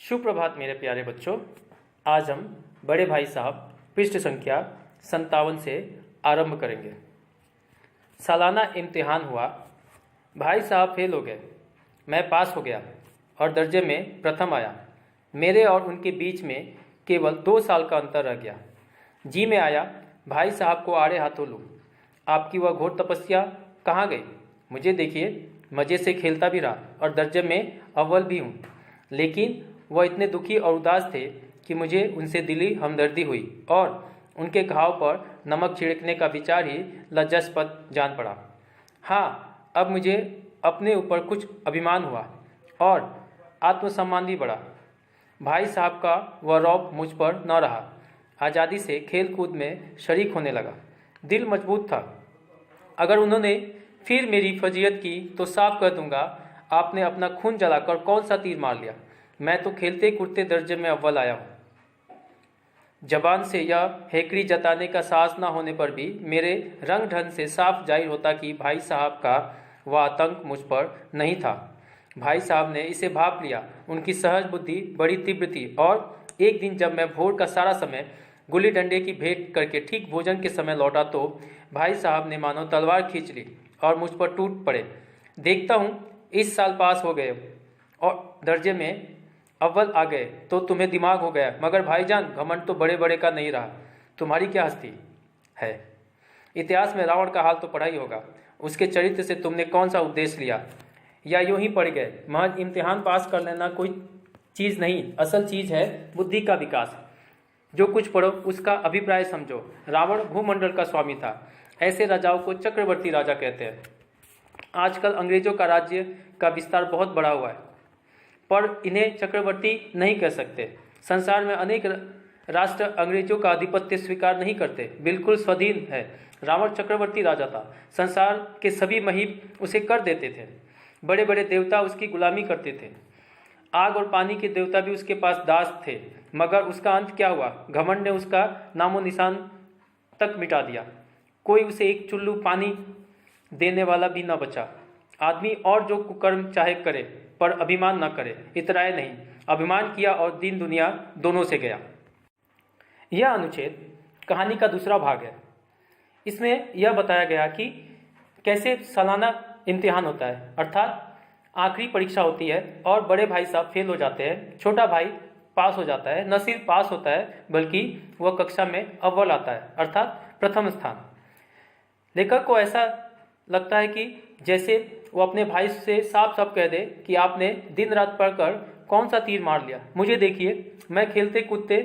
सुप्रभात मेरे प्यारे बच्चों। आज हम बड़े भाई साहब पृष्ठ संख्या 57 से आरंभ करेंगे। सालाना इम्तिहान हुआ। भाई साहब फेल हो गए, मैं पास हो गया और दर्जे में प्रथम आया। मेरे और उनके बीच में केवल 2 साल का अंतर रह गया। जी में आया भाई साहब को आड़े हाथों लूँ। आपकी वह घोर तपस्या कहाँ गई? मुझे देखिए, मज़े से खेलता भी रहा और दर्जे में अव्वल भी हूँ। लेकिन वह इतने दुखी और उदास थे कि मुझे उनसे दिली हमदर्दी हुई और उनके घाव पर नमक छिड़कने का विचार ही लज्जास्पद जान पड़ा। हाँ, अब मुझे अपने ऊपर कुछ अभिमान हुआ और आत्मसम्मान भी बढ़ा। भाई साहब का वह रौब मुझ पर न रहा। आज़ादी से खेल कूद में शरीक होने लगा। दिल मजबूत था। अगर उन्होंने फिर मेरी फजीयत की तो साफ कर दूंगा, आपने अपना खून जलाकर कौन सा तीर मार लिया। मैं तो खेलते कूदते दर्जे में अव्वल आया हूँ। जबान से यह हेकड़ी जताने का साहस न होने पर भी मेरे रंग ढंग से साफ जाहिर होता कि भाई साहब का वह आतंक मुझ पर नहीं था। भाई साहब ने इसे भाप लिया। उनकी सहज बुद्धि बड़ी तीव्र थी और एक दिन जब मैं भोर का सारा समय गुल्ली डंडे की भेंट करके ठीक भोजन के समय लौटा तो भाई साहब ने मानो तलवार खींच ली और मुझ पर टूट पड़े। देखता हूँ इस साल पास हो गए और दर्जे में अव्वल आ गए तो तुम्हें दिमाग हो गया। मगर भाईजान, घमंड तो बड़े बड़े का नहीं रहा। तुम्हारी क्या हस्ती है? इतिहास में रावण का हाल तो पढ़ा ही होगा। उसके चरित्र से तुमने कौन सा उपदेश लिया, या यूं ही पढ़ गए? महज इम्तिहान पास कर लेना कोई चीज़ नहीं, असल चीज़ है बुद्धि का विकास। जो कुछ पढ़ो उसका अभिप्राय समझो। रावण भूमंडल का स्वामी था। ऐसे राजाओं को चक्रवर्ती राजा कहते हैं। आजकल अंग्रेजों का राज्य का विस्तार बहुत बड़ा हुआ है, पर इन्हें चक्रवर्ती नहीं कह सकते। संसार में अनेक राष्ट्र अंग्रेजों का आधिपत्य स्वीकार नहीं करते, बिल्कुल स्वाधीन है। रावण चक्रवर्ती राजा था। संसार के सभी महीम उसे कर देते थे। बड़े बड़े देवता उसकी गुलामी करते थे। आग और पानी के देवता भी उसके पास दास थे। मगर उसका अंत क्या हुआ? घमंड ने उसका नामो निशान तक मिटा दिया। कोई उसे एक चुल्लू पानी देने वाला भी न बचा। आदमी और जो कुकर्म चाहे करे, पर अभिमान न करे। इतराए नहीं, अभिमान किया और दीन दुनिया दोनों से गया। यह अनुच्छेद कहानी का दूसरा भाग है। इसमें यह बताया गया कि कैसे सालाना इम्तिहान होता है, अर्थात आखिरी परीक्षा होती है और बड़े भाई साहब फेल हो जाते हैं। छोटा भाई पास हो जाता है। न सिर्फ पास होता है बल्कि वह कक्षा में अव्वल आता है, अर्थात प्रथम स्थान। लेखक को ऐसा लगता है कि जैसे वो अपने भाई से साफ साफ कह दे कि आपने दिन रात पढ़कर कौन सा तीर मार लिया। मुझे देखिए, मैं खेलते कूदते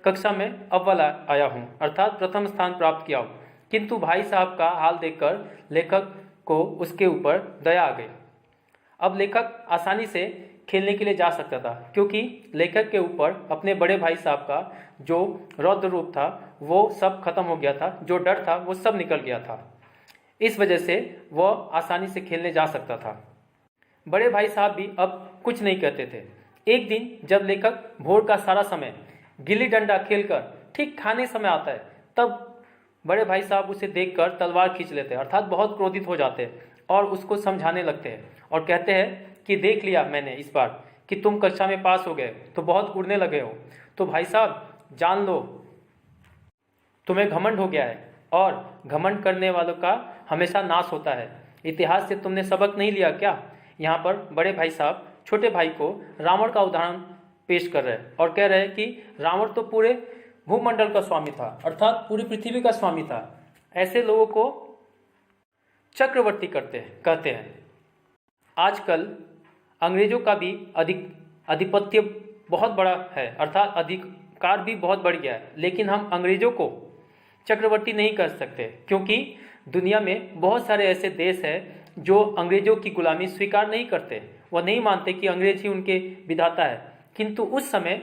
कक्षा में अव्वल आया हूँ, अर्थात प्रथम स्थान प्राप्त किया हूँ। किंतु भाई साहब का हाल देखकर लेखक को उसके ऊपर दया आ गई। अब लेखक आसानी से खेलने के लिए जा सकता था, क्योंकि लेखक के ऊपर अपने बड़े भाई साहब का जो रौद्र रूप था वो सब खत्म हो गया था। जो डर था वो सब निकल गया था। इस वजह से वह आसानी से खेलने जा सकता था। बड़े भाई साहब भी अब कुछ नहीं कहते थे। एक दिन जब लेखक भोर का सारा समय गिल्ली डंडा खेलकर ठीक खाने समय आता है, तब बड़े भाई साहब उसे देखकर तलवार खींच लेते हैं, अर्थात बहुत क्रोधित हो जाते हैं और उसको समझाने लगते हैं और कहते हैं कि देख लिया मैंने इस बार कि तुम कक्षा में पास हो गए तो बहुत उड़ने लगे हो। तो भाई साहब जान लो, तुम्हें घमंड हो गया है और घमंड करने वालों का हमेशा नाश होता है। इतिहास से तुमने सबक नहीं लिया क्या? यहाँ पर बड़े भाई साहब छोटे भाई को रावण का उदाहरण पेश कर रहे हैं और कह रहे हैं कि रावण तो पूरे भूमंडल का स्वामी था, अर्थात पूरी पृथ्वी का स्वामी था। ऐसे लोगों को चक्रवर्ती कहते हैं। आजकल अंग्रेजों का भी आधिपत्य बहुत बड़ा है, अर्थात अधिकार भी बहुत बढ़ गया है। लेकिन हम अंग्रेजों को चक्रवर्ती नहीं कर सकते, क्योंकि दुनिया में बहुत सारे ऐसे देश हैं जो अंग्रेजों की गुलामी स्वीकार नहीं करते। वह नहीं मानते कि अंग्रेज ही उनके विधाता है। किंतु उस समय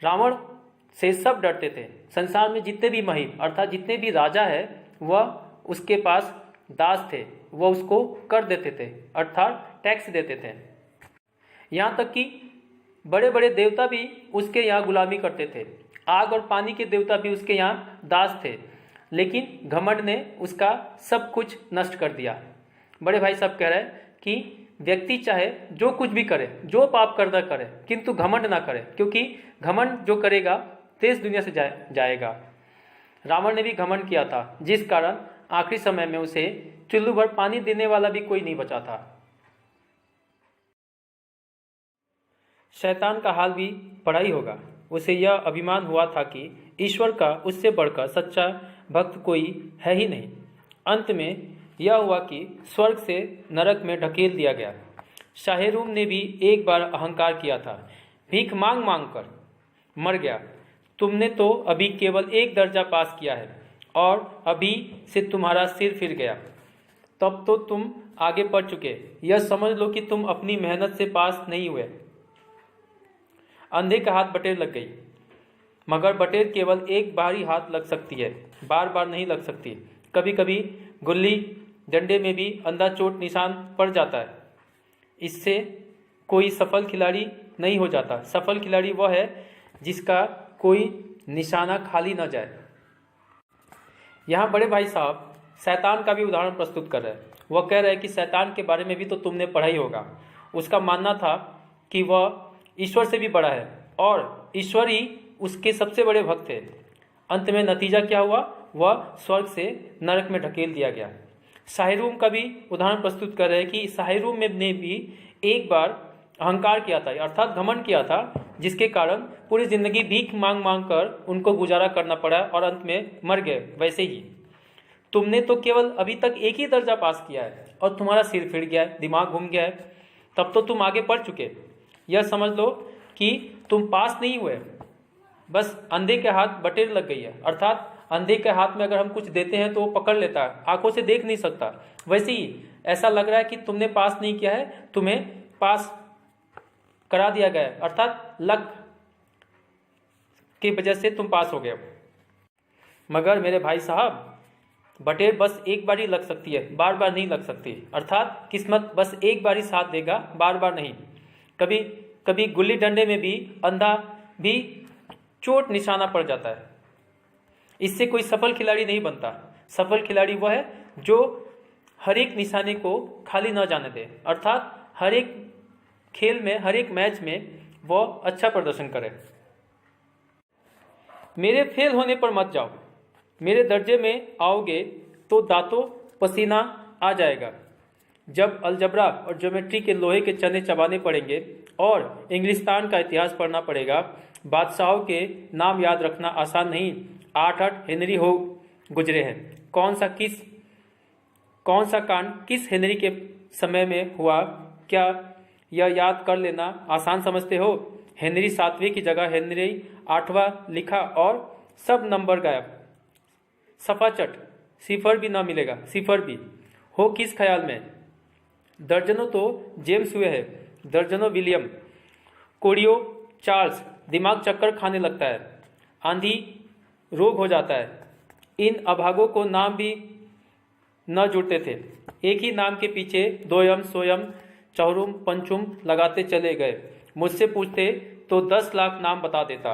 रावण से सब डरते थे। संसार में जितने भी महिम, अर्थात जितने भी राजा है, वह उसके पास दास थे। वह उसको कर देते थे, अर्थात टैक्स देते थे। यहाँ तक कि बड़े बड़े देवता भी उसके यहाँ गुलामी करते थे। आग और पानी के देवता भी उसके यहाँ दास थे। लेकिन घमंड ने उसका सब कुछ नष्ट कर दिया। बड़े भाई साहब कह रहे हैं कि व्यक्ति चाहे जो कुछ भी करे, जो पाप करना करे, किंतु घमंड ना करे, क्योंकि घमंड जो करेगा देश दुनिया से जाएगा। रावण ने भी घमंड किया था, जिस कारण आखिरी समय में उसे चुल्लू भर पानी देने वाला भी कोई नहीं बचा था। शैतान का हाल भी पड़ा ही होगा। उसे यह अभिमान हुआ था कि ईश्वर का उससे बढ़कर सच्चा भक्त कोई है ही नहीं। अंत में यह हुआ कि स्वर्ग से नरक में ढकेल दिया गया। शाहेरूम ने भी एक बार अहंकार किया था, भीख मांग मांग कर मर गया। तुमने तो अभी केवल एक दर्जा पास किया है और अभी से तुम्हारा सिर फिर गया, तब तो तुम आगे बढ़ चुके। यह समझ लो कि तुम अपनी मेहनत से पास नहीं हुए। अंधे का हाथ बटेर लग गई, मगर बटेर केवल एक बार ही हाथ लग सकती है, बार बार नहीं लग सकती। कभी कभी गुल्ली डंडे में भी अंधा चोट निशान पड़ जाता है, इससे कोई सफल खिलाड़ी नहीं हो जाता। सफल खिलाड़ी वह है जिसका कोई निशाना खाली न जाए। यहाँ बड़े भाई साहब शैतान का भी उदाहरण प्रस्तुत कर रहे हैं। वह कह रहे हैं कि शैतान के बारे में भी तो तुमने पढ़ा ही होगा। उसका मानना था कि वह ईश्वर से भी बड़ा है और ईश्वर ही उसके सबसे बड़े भक्त थे। अंत में नतीजा क्या हुआ? वह स्वर्ग से नरक में ढकेल दिया गया। शाहेरूम का भी उदाहरण प्रस्तुत कर रहे हैं कि शाहेरूम ने भी एक बार अहंकार किया था, अर्थात घमंड किया था, जिसके कारण पूरी जिंदगी भीख मांग मांग कर उनको गुजारा करना पड़ा और अंत में मर गए। वैसे ही तुमने तो केवल अभी तक एक ही दर्जा पास किया है और तुम्हारा सिर फिर गया है, दिमाग घूम गया है, तब तो तुम आगे बढ़ चुके। यह समझ लो कि तुम पास नहीं हुए, बस अंधे के हाथ बटेर लग गई है। अर्थात अंधे के हाथ में अगर हम कुछ देते हैं तो वो पकड़ लेता है, आंखों से देख नहीं सकता। वैसे ही ऐसा लग रहा है कि तुमने पास नहीं किया है, तुम्हें पास करा दिया गया है, अर्थात लक की वजह से तुम पास हो गए। मगर मेरे भाई साहब, बटेर बस एक बार ही लग सकती है, बार बार नहीं लग सकती। अर्थात किस्मत बस एक बार ही साथ देगा, बार बार नहीं। कभी कभी गुल्ली डंडे में भी अंधा भी चोट निशाना पड़ जाता है, इससे कोई सफल खिलाड़ी नहीं बनता। सफल खिलाड़ी वह है जो हर एक निशाने को खाली न जाने दे, अर्थात हर एक खेल में, हर एक मैच में वह अच्छा प्रदर्शन करे। मेरे फेल होने पर मत जाओ, मेरे दर्जे में आओगे तो दांतों पसीना आ जाएगा। जब अलजबरा और ज्योमेट्री के लोहे के चने चबाने पड़ेंगे और इंग्लिस्तान का इतिहास पढ़ना पड़ेगा। बादशाहों के नाम याद रखना आसान नहीं। 8 हेनरी हो गुजरे हैं। कौन सा कांड किस हेनरी के समय में हुआ, क्या यह याद कर लेना आसान समझते हो? हेनरी 7वीं की जगह हेनरी 8वां लिखा और सब नंबर गायब। सफाचट, सिफर भी ना मिलेगा, सिफर भी हो किस ख्याल में? दर्जनों तो जेम्स हुए हैं, दर्जनों विलियम। कोड़ियो चार्ल्स दिमाग चक्कर खाने लगता है, आंधी रोग हो जाता है। इन अभागों को नाम भी न जुड़ते थे, एक ही नाम के पीछे दोयम सोयम चौरुम पंचुम लगाते चले गए। मुझसे पूछते तो 10 लाख नाम बता देता।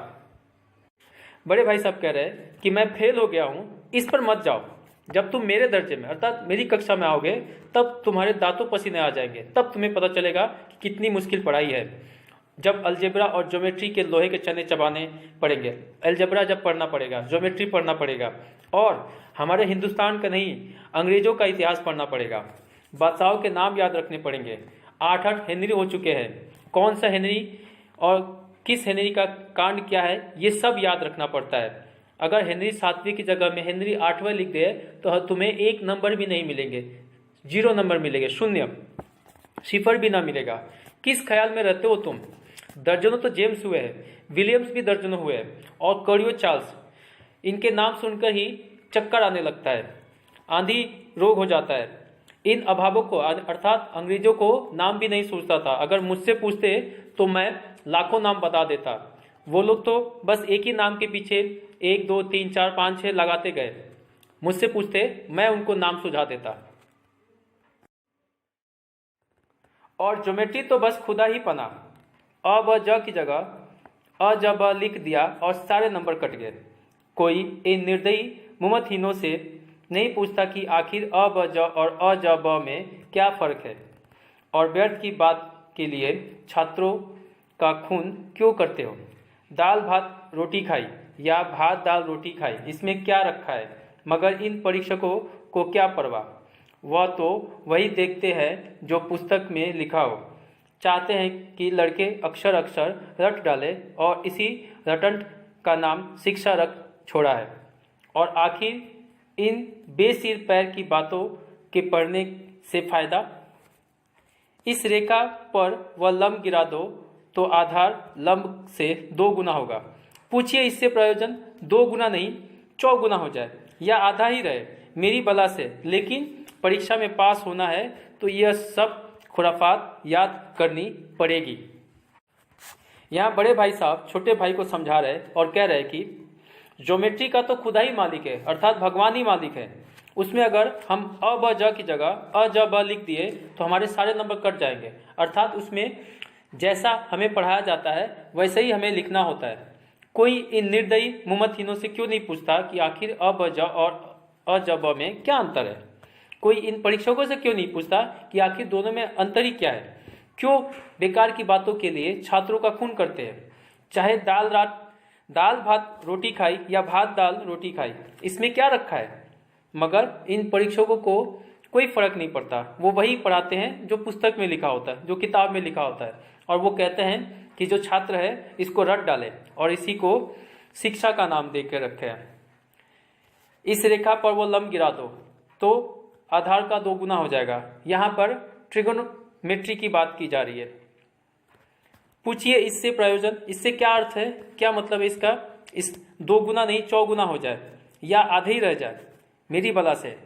बड़े भाई साहब कह रहे हैं कि मैं फेल हो गया हूं, इस पर मत जाओ। जब तुम मेरे दर्जे में अर्थात मेरी कक्षा में आओगे तब तुम्हारे दांतों पसीने आ जाएंगे, तब तुम्हें पता चलेगा कि कितनी मुश्किल पढ़ाई है। जब अलजेब्रा और ज्योमेट्री के लोहे के चने चबाने पड़ेंगे, अलजेब्रा जब पढ़ना पड़ेगा, ज्योमेट्री पढ़ना पड़ेगा और हमारे हिंदुस्तान का नहीं अंग्रेजों का इतिहास पढ़ना पड़ेगा। बादशाहों के नाम याद रखने पड़ेंगे। 8 हेनरी हो चुके हैं, कौन सा हेनरी और किस हेनरी का कांड क्या है, ये सब याद रखना पड़ता है। अगर हेनरी 7वीं की जगह में हेनरी 8वां लिख दे तो तुम्हें 1 नंबर भी नहीं मिलेंगे, 0 नंबर मिलेंगे, 0, सिफर भी ना मिलेगा। किस ख्याल में रहते हो तुम? दर्जनों तो जेम्स हुए हैं, विलियम्स भी दर्जनों हुए हैं और कोड़ियो चार्ल्स, इनके नाम सुनकर ही चक्कर आने लगता है, आंधी रोग हो जाता है। इन अभावों को अर्थात अंग्रेजों को नाम भी नहीं सोचता था। अगर मुझसे पूछते तो मैं लाखों नाम बता देता। वो लोग तो बस एक ही नाम के पीछे 1 2 3 4 5 6 लगाते गए। मुझसे पूछते, मैं उनको नाम सुझा देता। और ज्योमेट्री तो बस खुदा ही पना, अ ब ज की जगह अ ज ब लिख दिया और सारे नंबर कट गए। कोई इन निर्दयी मुमतहीनों से नहीं पूछता कि आखिर अ ब ज और अ ज ब में क्या फ़र्क है। और व्यर्थ की बात के लिए छात्रों का खून क्यों करते हो? दाल भात रोटी खाई या भात दाल रोटी खाई, इसमें क्या रखा है? मगर इन परीक्षकों को क्या परवाह, वह तो वही देखते हैं जो पुस्तक में लिखा हो। चाहते हैं कि लड़के अक्षर अक्षर रट डाले और इसी रटंट का नाम शिक्षा रख छोड़ा है। और आखिर इन बेसिर पैर की बातों के पढ़ने से फायदा? इस रेखा पर वह लंब गिरा दो तो आधार लंब से 2 गुना होगा। पूछिए इससे प्रयोजन? 2 गुना नहीं 4 गुना हो जाए या आधा ही रहे, मेरी बला से। लेकिन परीक्षा में पास होना है तो यह सब खुराफात याद करनी पड़ेगी। यहाँ बड़े भाई साहब छोटे भाई को समझा रहे और कह रहे कि ज्योमेट्री का तो खुदा ही मालिक है, अर्थात भगवान ही मालिक है। उसमें अगर हम अ ब ज की जगह अ ज ब लिख दिए तो हमारे सारे नंबर कट जाएंगे। अर्थात उसमें जैसा हमें पढ़ाया जाता है वैसे ही हमें लिखना होता है। कोई इन निर्दयी मुमतहीनों से क्यों नहीं पूछता कि आखिर अ ब ज और अ ज ब में क्या अंतर है? कोई इन परीक्षकों से क्यों नहीं पूछता कि आखिर दोनों में अंतर ही क्या है? क्यों बेकार की बातों के लिए छात्रों का खून करते हैं? चाहे दाल भात रोटी खाई या भात दाल रोटी खाई, इसमें क्या रखा है? मगर इन परीक्षकों को कोई फर्क नहीं पड़ता। वो वही पढ़ाते हैं जो पुस्तक में लिखा होता है, जो किताब में लिखा होता है। और वो कहते हैं कि जो छात्र है इसको रट डाले और इसी को शिक्षा का नाम दे के रखे हैं। इस रेखा पर वो लंब गिरा दो तो आधार का 2 गुना हो जाएगा। यहाँ पर ट्रिगोनोमेट्री की बात की जा रही है। पूछिए इससे प्रयोजन? इससे क्या अर्थ है, क्या मतलब है इसका? इस 2 गुना नहीं 4 गुना हो जाए या आधे ही रह जाए, मेरी बला से।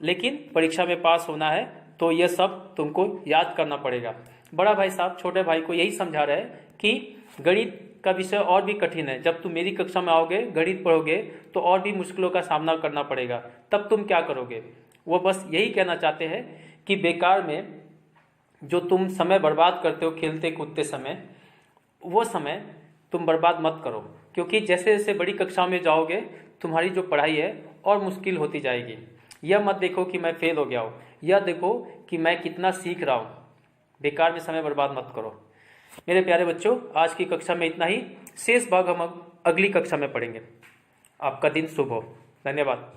लेकिन परीक्षा में पास होना है तो यह सब तुमको याद करना पड़ेगा। बड़ा भाई साहब छोटे भाई को यही समझा रहे हैं कि गणित का विषय और भी कठिन है। जब तुम मेरी कक्षा में आओगे, गणित पढ़ोगे तो और भी मुश्किलों का सामना करना पड़ेगा, तब तुम क्या करोगे? वो बस यही कहना चाहते हैं कि बेकार में जो तुम समय बर्बाद करते हो खेलते कूदते समय, वो समय तुम बर्बाद मत करो। क्योंकि जैसे जैसे बड़ी कक्षा में जाओगे तुम्हारी जो पढ़ाई है और मुश्किल होती जाएगी। यह मत देखो कि मैं फेल हो गया हूँ, यह देखो कि मैं कितना सीख रहा हूँ। बेकार में समय बर्बाद मत करो। मेरे प्यारे बच्चों, आज की कक्षा में इतना ही। शेष भाग हम अगली कक्षा में पढ़ेंगे। आपका दिन शुभ हो। धन्यवाद।